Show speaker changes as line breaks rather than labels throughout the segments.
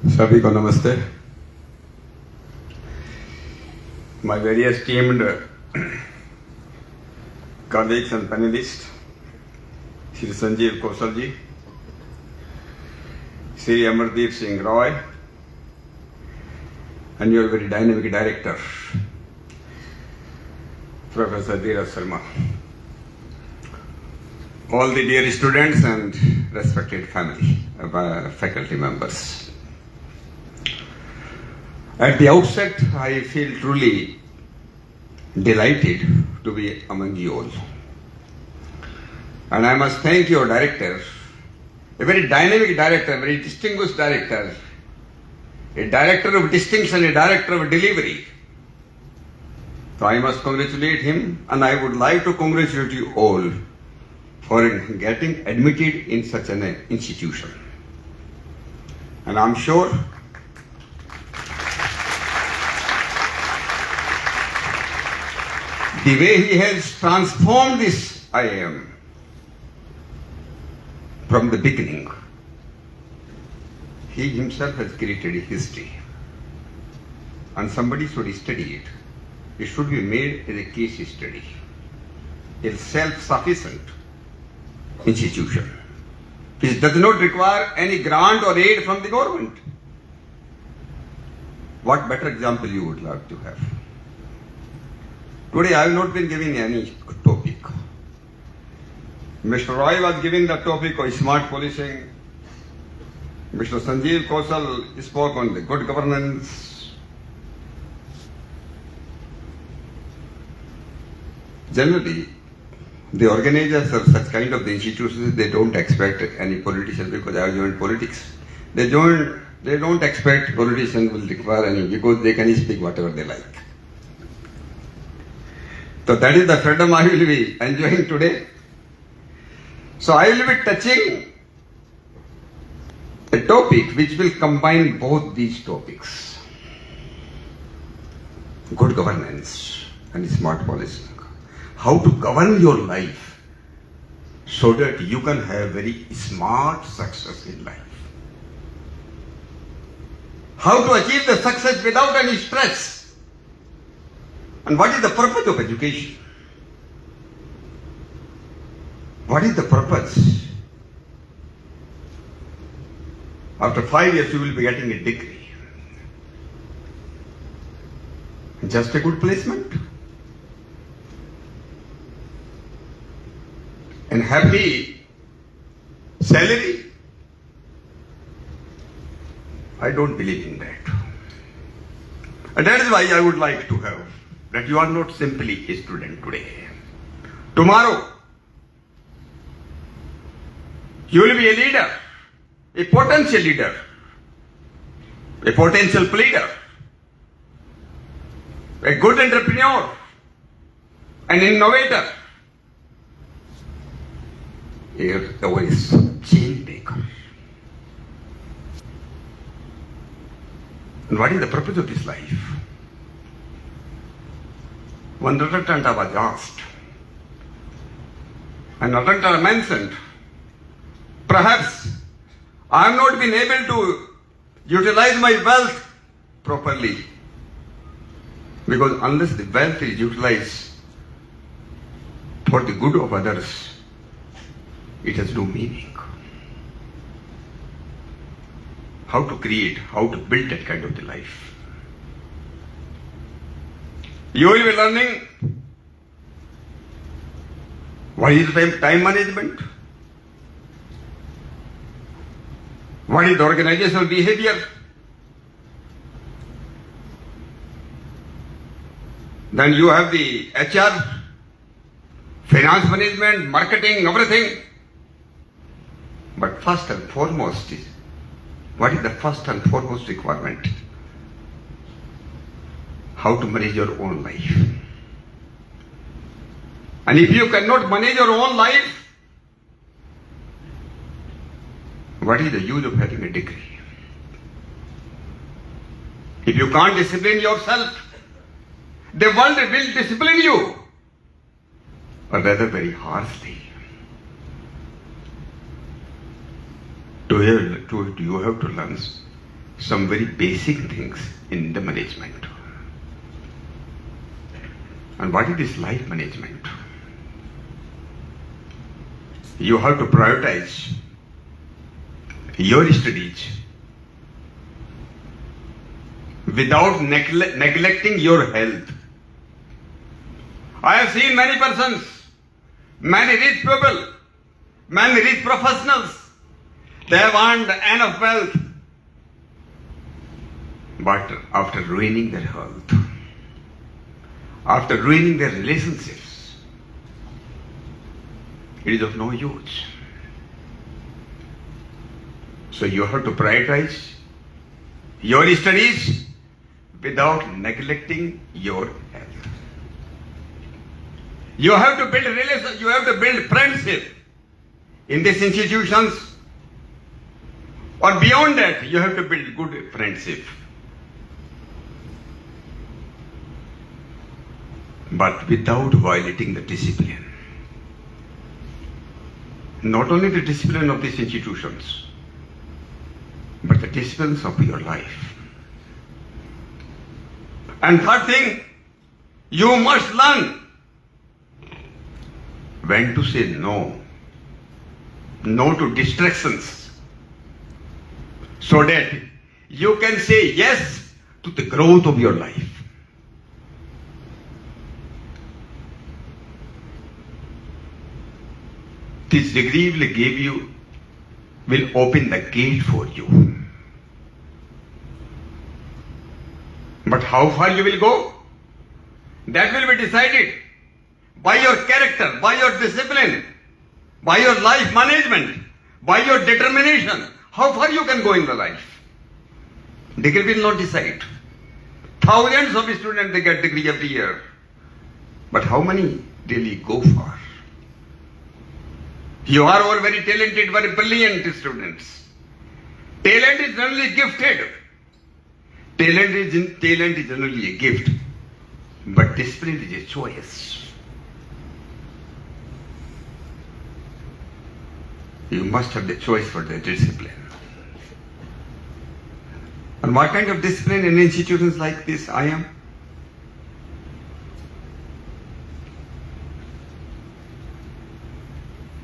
सभी को नमस्ते. My very esteemed colleagues and panelists, Shri Sanjeev Kaushal ji, Shri Amardeep Singh Roy, and your very dynamic director, Professor Dheeraj Sharma. All the dear students and respected family, faculty members. At the outset, I feel truly delighted to be among you all. And I must thank your director, a very dynamic director, a very distinguished director, a director of distinction, a director of delivery. So I must congratulate him, and I would like to congratulate you all for getting admitted in such an institution. And I'm sure the way he has transformed this IIM from the beginning, he himself has created a history, and somebody should study it. It should be made as a case study, a self-sufficient institution which does not require any grant or aid from the government. What better example you would like to have? Today I have not been giving any topic. Mr. Roy was giving the topic of smart policing. Mr. Sanjeev Kaushal spoke on the good governance. Generally, the organizers of such kind of the institutions, they don't expect any politician, because I have joined politics. They don't expect politicians will require any, because they can speak whatever they like. So that is the freedom I will be enjoying today. So I will be touching a topic which will combine both these topics: good governance and smart policy. How to govern your life so that you can have very smart success in life. How to achieve the success without any stress. And what is the purpose of education? What is the purpose? After 5 years, you will be getting a degree. Just a good placement? And happy salary? I don't believe in that. And that is why I would like to have that you are not simply a student today. Tomorrow, you will be a leader, a potential leader, a potential pleader, a good entrepreneur, an innovator, a change maker. And what is the purpose of this life? One Ratantanta was asked, and Ratantanta mentioned, perhaps I have not been able to utilize my wealth properly, because unless the wealth is utilized for the good of others, it has no meaning. How to create, how to build that kind of the life. You will be learning what is time management, what is the organizational behavior, then you have the HR, finance management, marketing, everything. But first and foremost is, what is the first and foremost requirement? How to manage your own life. And if you cannot manage your own life, what is the use of having a degree? If you can't discipline yourself, the world will discipline you, or rather very harshly. You have to learn some very basic things in the management. And what is this life management? You have to prioritize your studies without neglecting your health. I have seen many persons, many rich people, many rich professionals, they have earned enough wealth, but after ruining their health, after ruining their relationships, it is of no use. So you have to prioritize your studies without neglecting your health. You have to build relations, you have to build friendship in these institutions, or beyond that, you have to build good friendship. But without violating the discipline. Not only the discipline of these institutions, but the disciplines of your life. And third thing, you must learn when to say no. No to distractions. So that you can say yes to the growth of your life. This degree will open the gate for you. But how far you will go? That will be decided by your character, by your discipline, by your life management, by your determination. How far you can go in the life? Degree will not decide. Thousands of students, they get degree every year. But how many really go far? You are all very talented, very brilliant students. Talent is generally gifted. Talent is generally a gift. But discipline is a choice. You must have the choice for the discipline. And what kind of discipline in institutions like this IIM?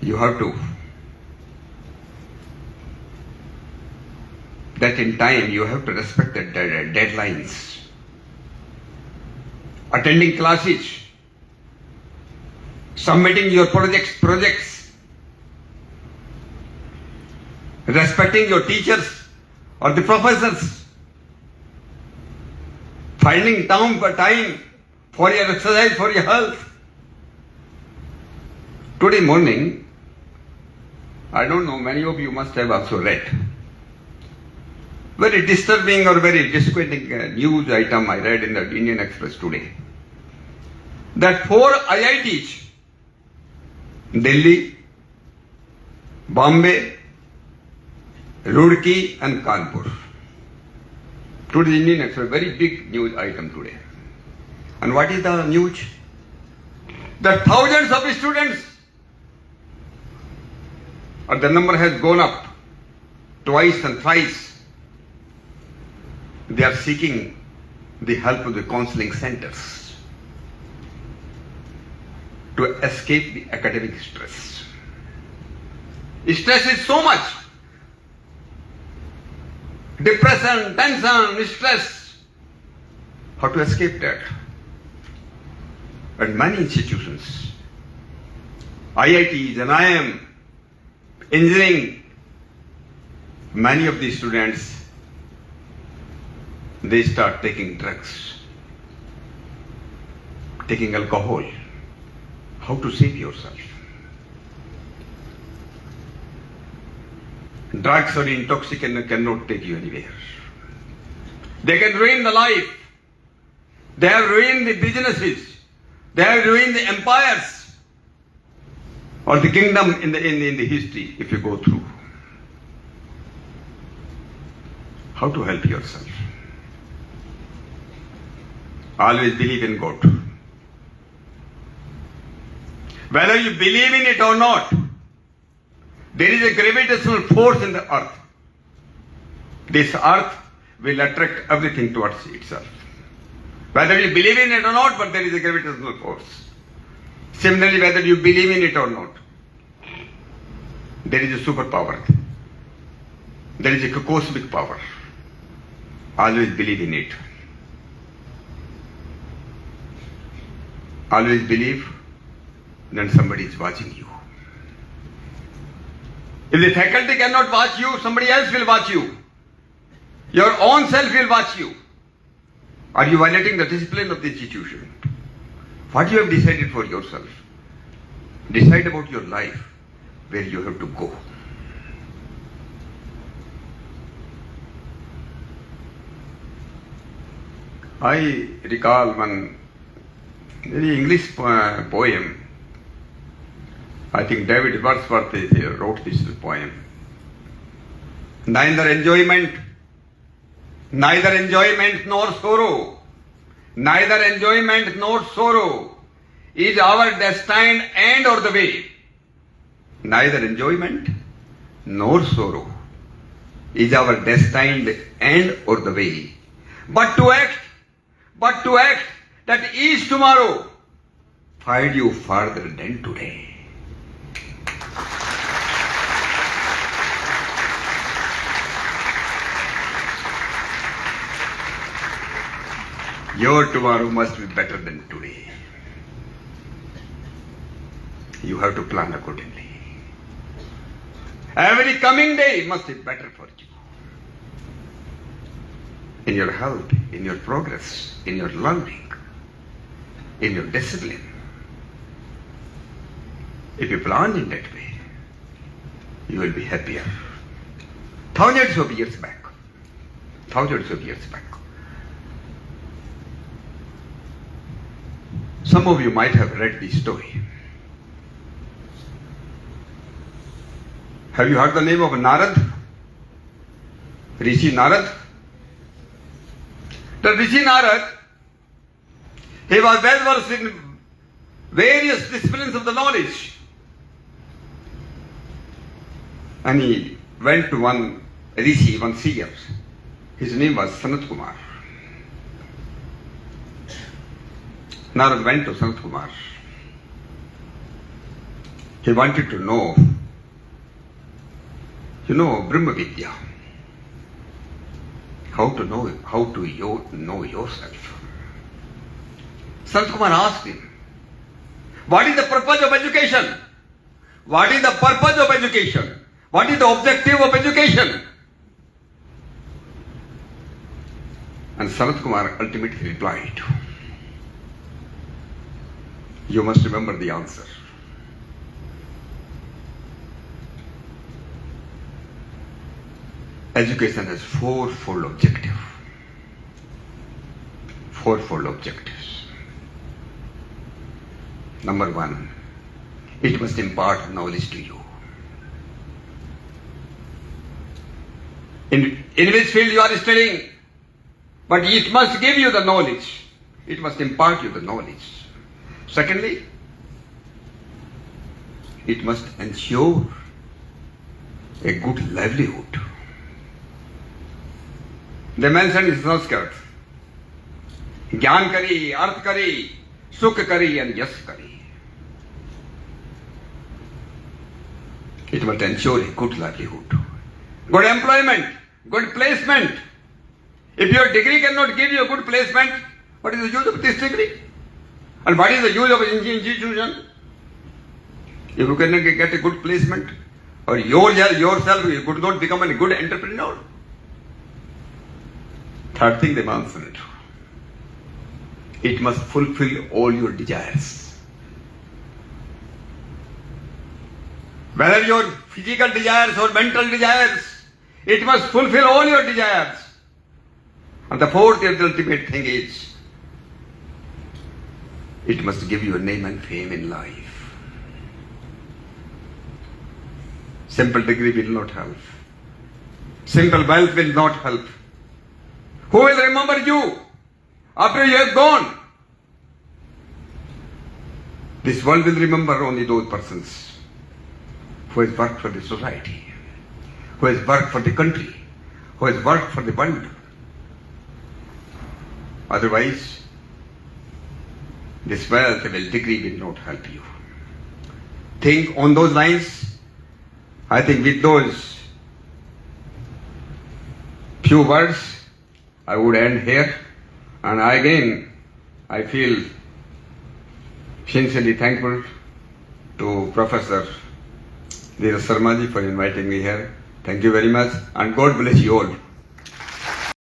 You have to, that in time you have to respect the deadlines. Attending classes, submitting your projects, respecting your teachers or the professors, finding time for your exercise, for your health. Today morning, I don't know, many of you must have also read. Very disturbing or very disquieting news item I read in the Indian Express today. That 4 IITs, Delhi, Bombay, Roorkee and Kanpur. Today Indian Express, very big news item today. And what is the news? That thousands of students, or the number has gone up twice and thrice. They are seeking the help of the counseling centers to escape the academic stress. Stress is so much. Depression, tension, stress. How to escape that? At many institutions, IITs and IIM, engineering, many of these students, they start taking drugs, taking alcohol. How to save yourself? Drugs or intoxicants cannot take you anywhere. They can ruin the life. They have ruined the businesses. They have ruined the empires or the kingdom in the history if you go through. How to help yourself? Always believe in God. Whether you believe in it or not, there is a gravitational force in the earth. This earth will attract everything towards itself. Whether you believe in it or not, but there is a gravitational force. Similarly, whether you believe in it or not, there is a superpower. There is a cosmic power. Always believe in it. Always believe that somebody is watching you. If the faculty cannot watch you, somebody else will watch you. Your own self will watch you. Are you violating the discipline of the institution? What you have decided for yourself? Decide about your life, where you have to go. I recall one very English poem. I think David Wordsworth wrote this poem. Neither enjoyment nor sorrow, neither enjoyment nor sorrow is our destined end or the way. Neither enjoyment nor sorrow is our destined end or the way. But to act that each tomorrow find you farther than today. Your tomorrow must be better than today. You have to plan accordingly. Every coming day must be better for you. In your health, in your progress, in your learning, in your discipline. If you plan in that way, you will be happier. Thousands of years back. Some of you might have read this story. Have you heard the name of Narad? Rishi Narad? The Rishi Narad, he was well versed in various disciplines of the knowledge. And he went to one Rishi, one seer. His name was Sanat Kumar. Narad went to Sanat Kumar. He wanted to know, Brahma Vidya. How to know yourself. Sant Kumar asked him, what is the purpose of education? What is the purpose of education? What is the objective of education? And Sanat Kumar ultimately replied, you must remember the answer. Education has fourfold objectives. Number one, it must impart knowledge to you. In which field you are studying, but it must give you the knowledge. It must impart you the knowledge. Secondly, it must ensure a good livelihood. They mentioned in Sanskrit, Gyan kari, Arth kari, Sukh kari and Yas kari. It must ensure a good livelihood, good employment, good placement. If your degree cannot give you a good placement, what is the use of this degree? And what is the use of an institution? If you cannot get a good placement, or yourself you could not become a good entrepreneur. Third thing they mentioned, it must fulfill all your desires. Whether your physical desires or mental desires, it must fulfill all your desires. And the fourth and ultimate thing is, it must give you a name and fame in life. Simple degree will not help. Simple wealth will not help. Who will remember you after you have gone? This world will remember only those persons who has worked for the society, who has worked for the country, who has worked for the world, Otherwise, this wealth will degree will not help you. Think on those lines. I think with those few words, I would end here. And I feel sincerely thankful to Professor Dheeraj Sharma ji for inviting me here. Thank you very much, and God bless you all.